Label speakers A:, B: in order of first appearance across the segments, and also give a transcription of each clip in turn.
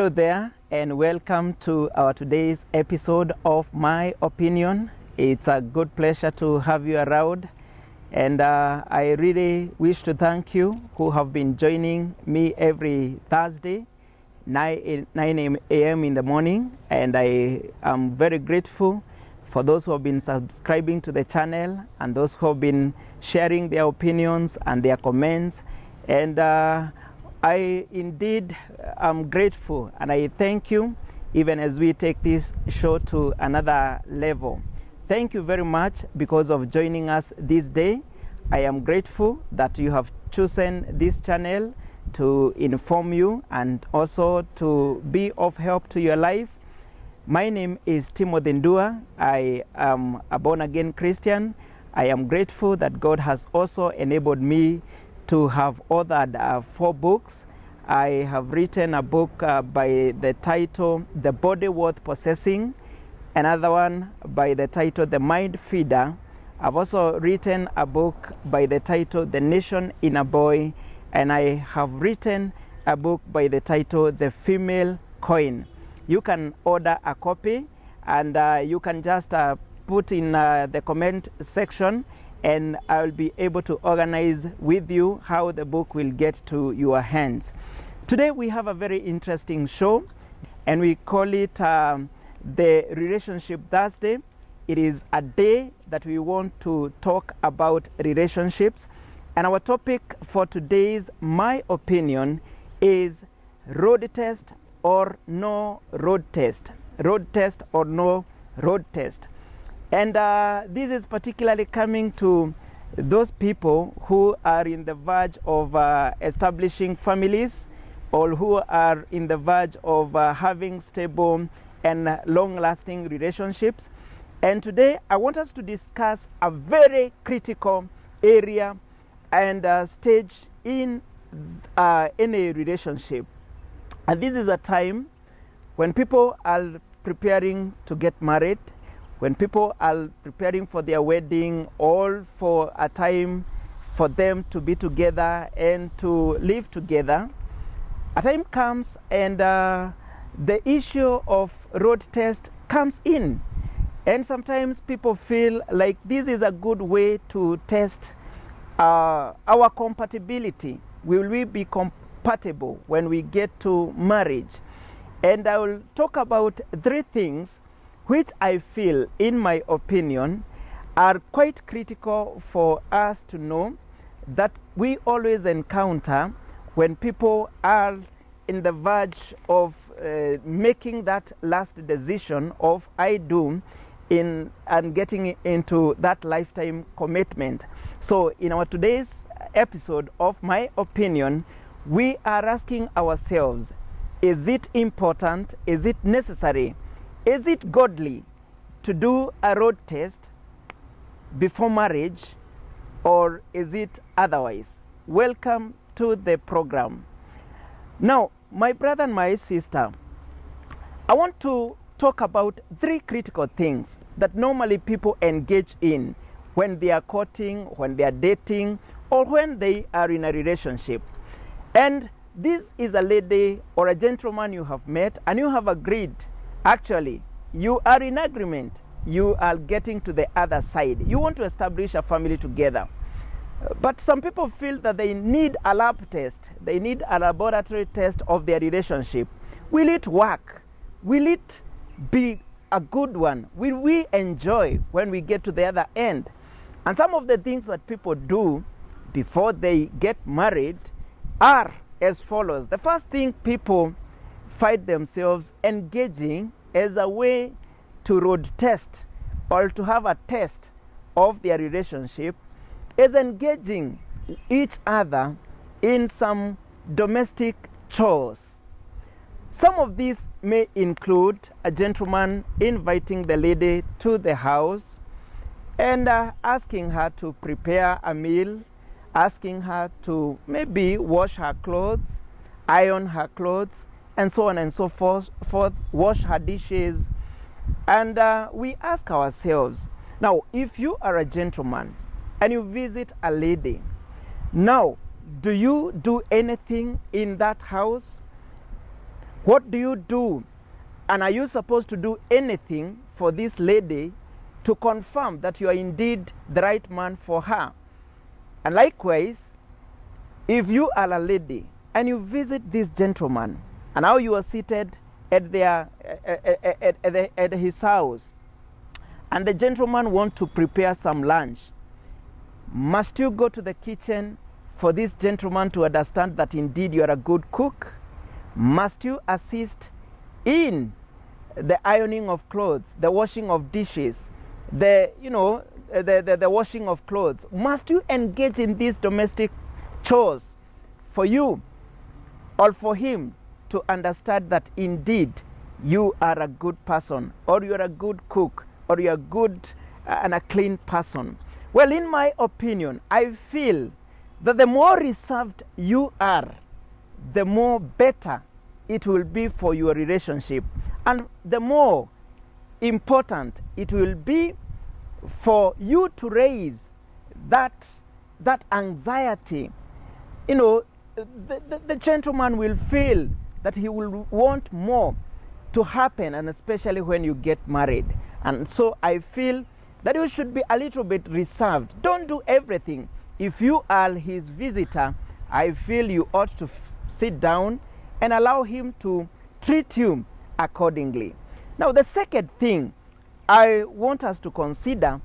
A: Hello there, and welcome to our today's episode of My Opinion. It's a good pleasure to have you around, and I really wish to thank you who have been joining me every Thursday, 9 a.m. in the morning, and I am very grateful for those who have been subscribing to the channel and those who have been sharing their opinions and their comments, and I indeed am grateful, and I thank you even as we take this show to another level. Thank you very much because of joining us this day. I am grateful that you have chosen this channel to inform you and also to be of help to your life. My name is Timothy Ndua. I am a born-again Christian. I am grateful that God has also enabled me to have authored 4 books. I have written a book by the title The Body Worth Possessing, another one by the title The Mind Feeder. I've also written a book by the title The Nation in a Boy, and I have written a book by the title The Female Coin. You can order a copy, and you can just put in the comment section, and I'll be able to organize with you how the book will get to your hands. Today we have a very interesting show, and we call it the Relationship Thursday. It is a day that we want to talk about relationships, and our topic for today's My Opinion is road test or no road test. Road test or no road test. And this is particularly coming to those people who are in the verge of establishing families, or who are in the verge of having stable and long-lasting relationships. And today I want us to discuss a very critical area and stage in any relationship. And this is a time when people are preparing to get married, when people are preparing for their wedding, all for a time for them to be together and to live together. A time comes and the issue of road test comes in. And sometimes people feel like this is a good way to test our compatibility. Will we be compatible when we get to marriage? And I will talk about 3 things which I feel, in my opinion, are quite critical for us to know, that we always encounter when people are in the verge of making that last decision of I do and getting into that lifetime commitment. So in our today's episode of My Opinion, we are asking ourselves, is it important? Is it necessary? Is it godly to do a road test before marriage, or is it otherwise? Welcome to the program. Now, my brother and my sister, I want to talk about 3 critical things that normally people engage in when they are courting, when they are dating, or when they are in a relationship. And this is a lady or a gentleman you have met, and you have agreed. Actually, you are in agreement. You are getting to the other side. You want to establish a family together. But some people feel that they need a lab test. They need a laboratory test of their relationship. Will it work? Will it be a good one? Will we enjoy when we get to the other end? And some of the things that people do before they get married are as follows. The first thing people find themselves engaging as a way to road test or to have a test of their relationship is engaging each other in some domestic chores. Some of these may include a gentleman inviting the lady to the house and asking her to prepare a meal, asking her to maybe wash her clothes, iron her clothes, and so on and so forth, wash her dishes. And we ask ourselves, now, if you are a gentleman and you visit a lady, now, do you do anything in that house? What do you do? And are you supposed to do anything for this lady to confirm that you are indeed the right man for her? And likewise, if you are a lady and you visit this gentleman, and now you are seated at his house, and the gentleman wants to prepare some lunch, must you go to the kitchen for this gentleman to understand that indeed you are a good cook? Must you assist in the ironing of clothes, the washing of dishes, the washing of clothes? Must you engage in these domestic chores for you or for him to understand that indeed you are a good person, or you are a good cook, or you are good and a clean person? Well, in my opinion, I feel that the more reserved you are, the more better it will be for your relationship, and the more important it will be for you to raise that anxiety. The gentleman will feel that he will want more to happen, and especially when you get married. And so I feel that you should be a little bit reserved. Don't do everything. If you are his visitor, I feel you ought to sit down and allow him to treat you accordingly. Now, the second thing I want us to consider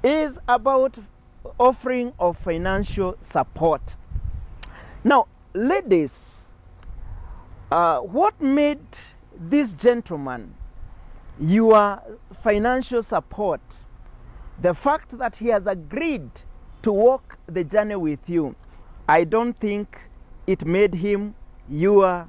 A: is about offering of financial support. Now, ladies, what made this gentleman your financial support? The fact that he has agreed to walk the journey with you, I don't think it made him your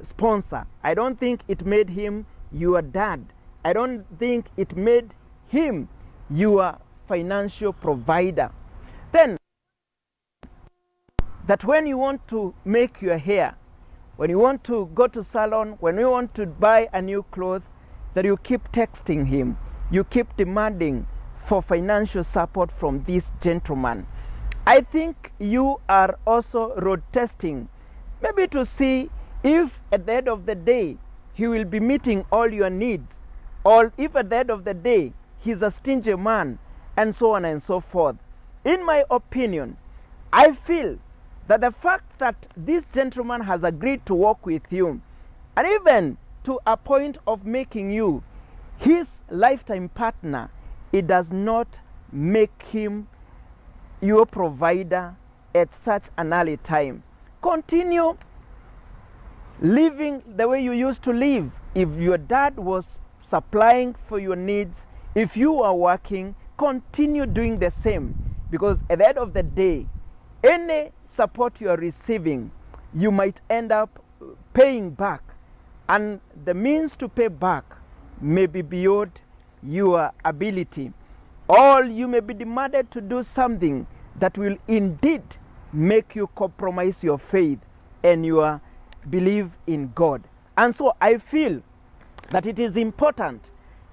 A: sponsor. I don't think it made him your dad. I don't think it made him your financial provider. Then, that when you want to make your hair, when you want to go to salon, when you want to buy a new cloth, that you keep texting him, you keep demanding for financial support from this gentleman. I think you are also road testing, maybe to see if at the end of the day he will be meeting all your needs, or if at the end of the day he's a stingy man, and so on and so forth. In my opinion, I feel that the fact that this gentleman has agreed to work with you, and even to a point of making you his lifetime partner, it does not make him your provider at such an early time. Continue living the way you used to live. If your dad was supplying for your needs, if you are working, continue doing the same, because at the end of the day, any support you are receiving, you might end up paying back, and the means to pay back may be beyond your ability, or you may be demanded to do something that will indeed make you compromise your faith and your belief in God. And so I feel that it is important,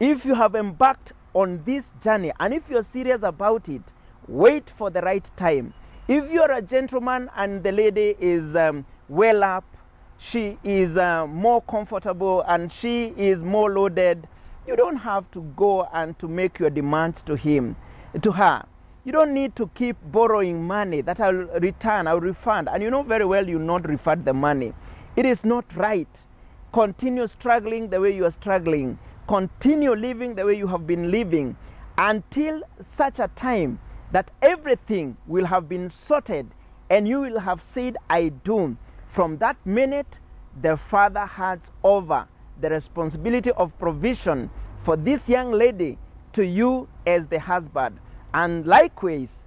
A: if you have embarked on this journey and if you're serious about it, wait for the right time. If you're a gentleman and the lady is well up, she is more comfortable and she is more loaded, you don't have to go and to make your demands to her. You don't need to keep borrowing money that I'll return, I'll refund, and you know very well you not refund the money. It is not right. Continue struggling the way you are struggling. Continue living the way you have been living until such a time that everything will have been sorted and you will have said, I do. From that minute, the father hands over the responsibility of provision for this young lady to you as the husband. And likewise,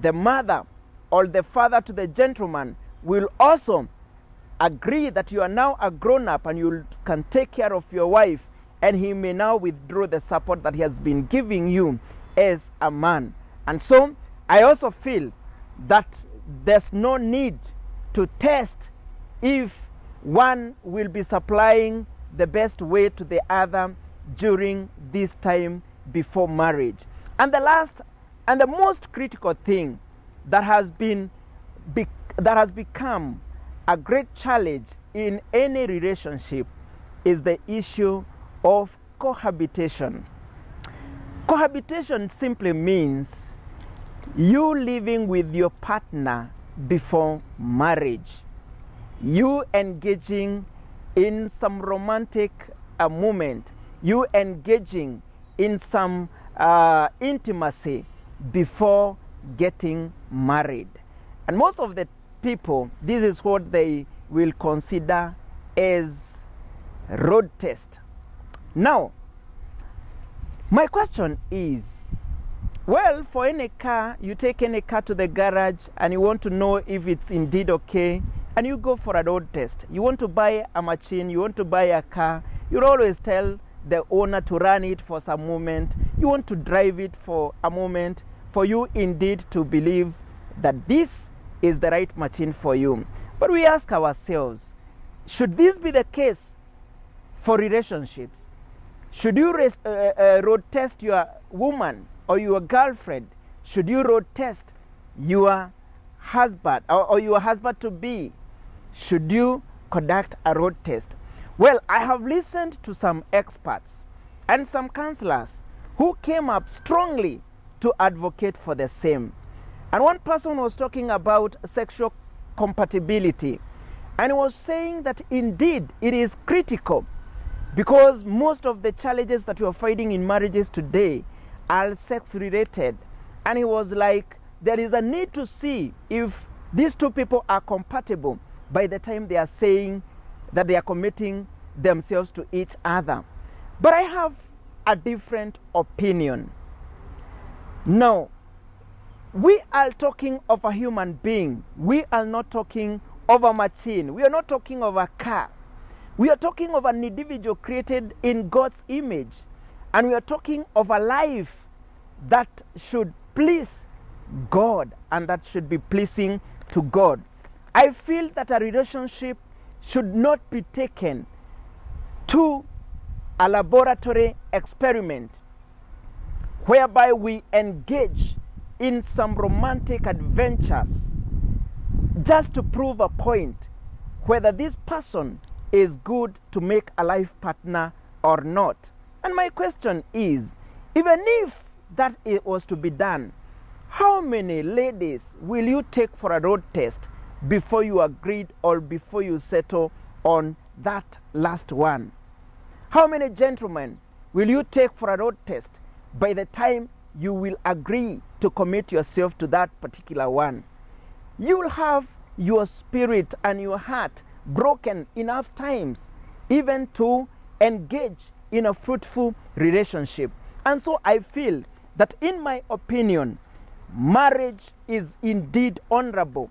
A: the mother or the father to the gentleman will also agree that you are now a grown-up and you can take care of your wife, and he may now withdraw the support that he has been giving you as a man. And so I also feel that there's no need to test if one will be supplying the best way to the other during this time before marriage. And the last and the most critical thing that has become a great challenge in any relationship is the issue of cohabitation. Cohabitation simply means you living with your partner before marriage, you engaging in some romantic moment, you engaging in some intimacy before getting married. And most of the people, this is what they will consider as road test. Now, my question is, well, for any car, you take any car to the garage and you want to know if it's indeed okay, and you go for a road test. You want to buy a machine, you want to buy a car, you always tell the owner to run it for some moment. You want to drive it for a moment for you indeed to believe that this is the right machine for you. But we ask ourselves, should this be the case for relationships? Should you road test your woman or your girlfriend? Should you road test your husband or your husband to be? Should you conduct a road test? Well, I have listened to some experts and some counselors who came up strongly to advocate for the same. And one person was talking about sexual compatibility, and was saying that indeed it is critical, because most of the challenges that we are fighting in marriages today are sex related. And he was like, there is a need to see if these two people are compatible by the time they are saying that they are committing themselves to each other. But I have a different opinion. Now, we are talking of a human being. We are not talking of a machine. We are not talking of a car. We are talking of an individual created in God's image. And we are talking of a life that should please God and that should be pleasing to God. I feel that a relationship should not be taken to a laboratory experiment whereby we engage in some romantic adventures just to prove a point whether this person is good to make a life partner or not. And my question is, even if that it was to be done, how many ladies will you take for a road test before you agreed or before you settle on that last one? How many gentlemen will you take for a road test by the time you will agree to commit yourself to that particular one? You will have your spirit and your heart broken enough times even to engage in a fruitful relationship. And so I feel that, in my opinion, marriage is indeed honorable.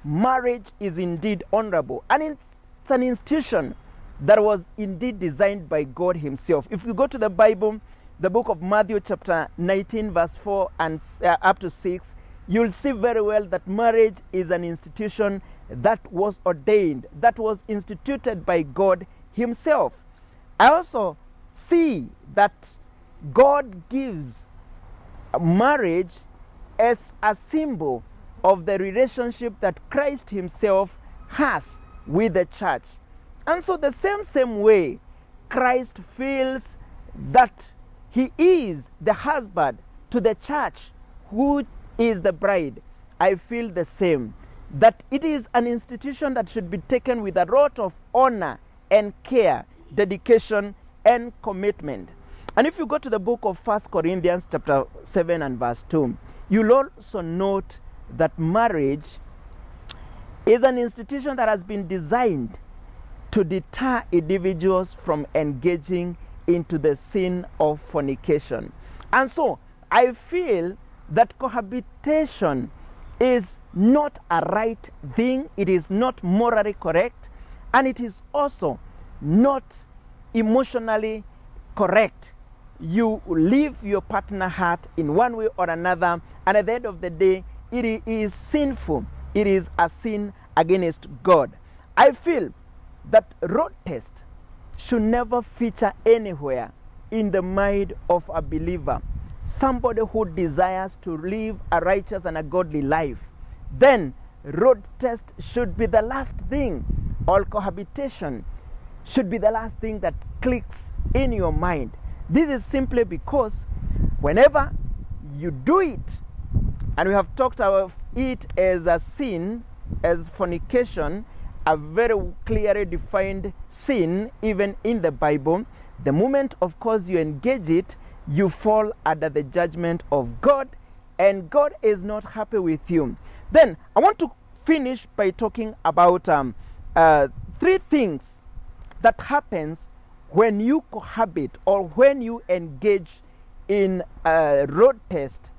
A: Marriage is indeed honorable, and it's an institution that was indeed designed by God himself. If you go to the Bible, the book of Matthew chapter 19 verse 4 and up to 6, you'll see very well that marriage is an institution that was ordained, that was instituted by God himself. I also see that God gives marriage as a symbol of the relationship that Christ himself has with the church. And so the same way Christ feels that he is the husband to the church, who is the bride, I feel the same, that it is an institution that should be taken with a lot of honor and care, dedication and commitment. And if you go to the book of 1 Corinthians chapter 7 and verse 2, you'll also note that marriage is an institution that has been designed to deter individuals from engaging into the sin of fornication. And so I feel that cohabitation is not a right thing, it is not morally correct, and it is also not emotionally correct. You leave your partner heart in one way or another, and at the end of the day, it is sinful. It is a sin against God. I feel that road test should never feature anywhere in the mind of a believer. Somebody who desires to live a righteous and a godly life, then road test should be the last thing or cohabitation should be the last thing that clicks in your mind. This is simply because whenever you do it, and we have talked about it as a sin, as fornication, a very clearly defined sin even in the Bible, the moment, of course, you engage it, you fall under the judgment of God, and God is not happy with you. Then I want to finish by talking about three things that happens when you cohabit or when you engage in a road test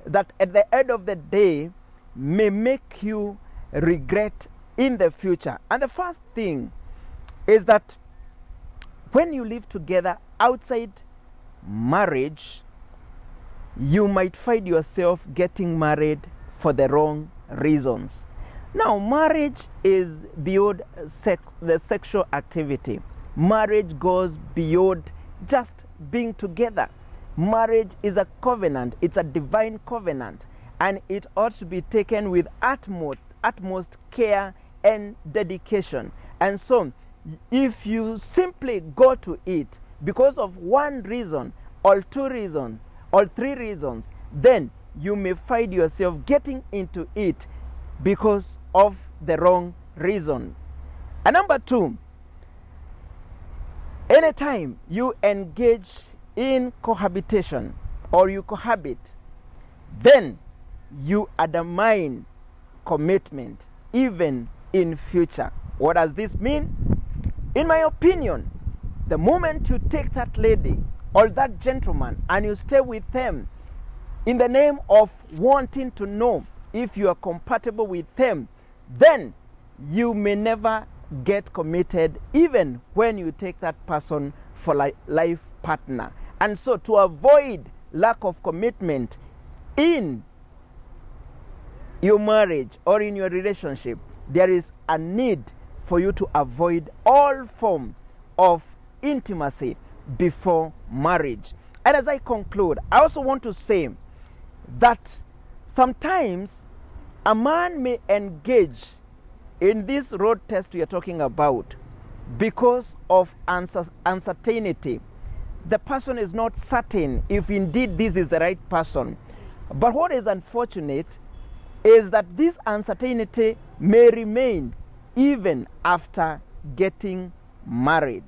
A: that at the end of the day may make you regret in the future. And the first thing is that when you live together outside marriage, you might find yourself getting married for the wrong reasons. Now, marriage is beyond the sexual activity. Marriage goes beyond just being together. Marriage is a covenant. It's a divine covenant, and it ought to be taken with utmost care and dedication. And so, if you simply go to it because of one reason or two reasons or three reasons, then you may find yourself getting into it because of the wrong reason. And number two, anytime you engage in cohabitation or you cohabit, then you undermine commitment even in future. What does this mean? In my opinion, the moment you take that lady or that gentleman and you stay with them in the name of wanting to know if you are compatible with them, then you may never get committed even when you take that person for life partner. And so to avoid lack of commitment in your marriage or in your relationship, there is a need for you to avoid all form of intimacy before marriage. And as I conclude, I also want to say that sometimes a man may engage in this road test we are talking about because of uncertainty. The person is not certain if indeed this is the right person. But what is unfortunate is that this uncertainty may remain even after getting married.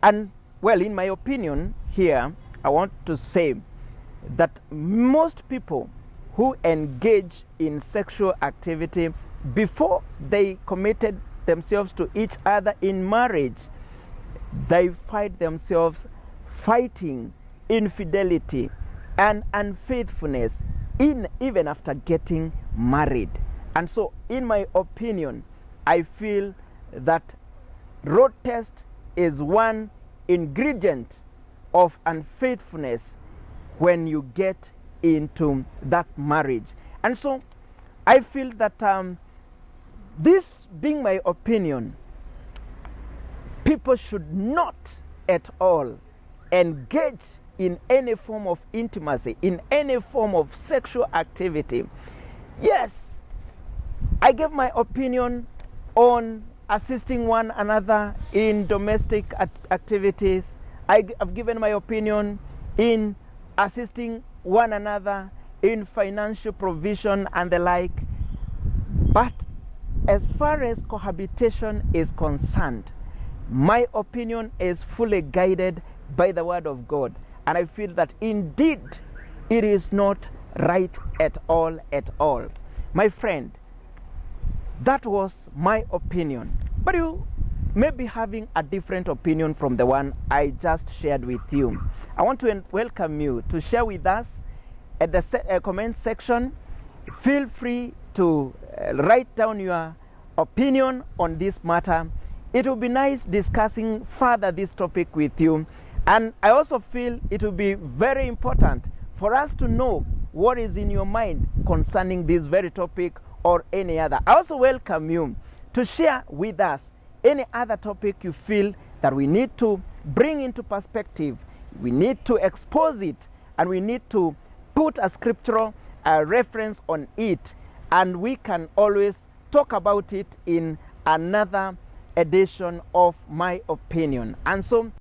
A: And well, in my opinion here, I want to say that most people who engage in sexual activity before they committed themselves to each other in marriage, they find themselves fighting infidelity and unfaithfulness even after getting married. And so, in my opinion, I feel that road test is one ingredient of unfaithfulness when you get into that marriage. And so I feel that this being my opinion, people should not at all engage in any form of intimacy, in any form of sexual activity. Yes, I gave my opinion on assisting one another in domestic activities. I've given my opinion in assisting one another in financial provision and the like. But as far as cohabitation is concerned, my opinion is fully guided by the Word of God. And I feel that indeed it is not right at all, at all. My friend, that was my opinion. But you may be having a different opinion from the one I just shared with you. I want to welcome you to share with us at the comment section. Feel free to write down your opinion on this matter. It will be nice discussing further this topic with you. And I also feel it will be very important for us to know what is in your mind concerning this very topic or any other. I also welcome you to share with us any other topic you feel that we need to bring into perspective. We need to expose it, and we need to put a scriptural reference on it, and we can always talk about it in another edition of My Opinion. And so,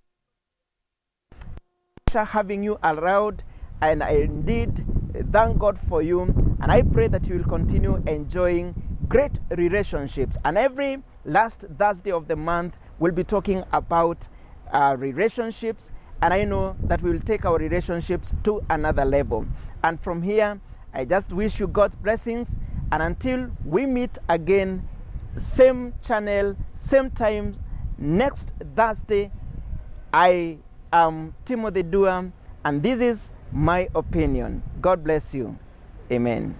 A: having you around, and I indeed thank God for you, and I pray that you will continue enjoying great relationships. And every last Thursday of the month, we'll be talking about relationships, and I know that we will take our relationships to another level. And from here, I just wish you God's blessings, and until we meet again, same channel, same time, next Thursday, I am Timothy Dua, and this is My Opinion. God bless you. Amen.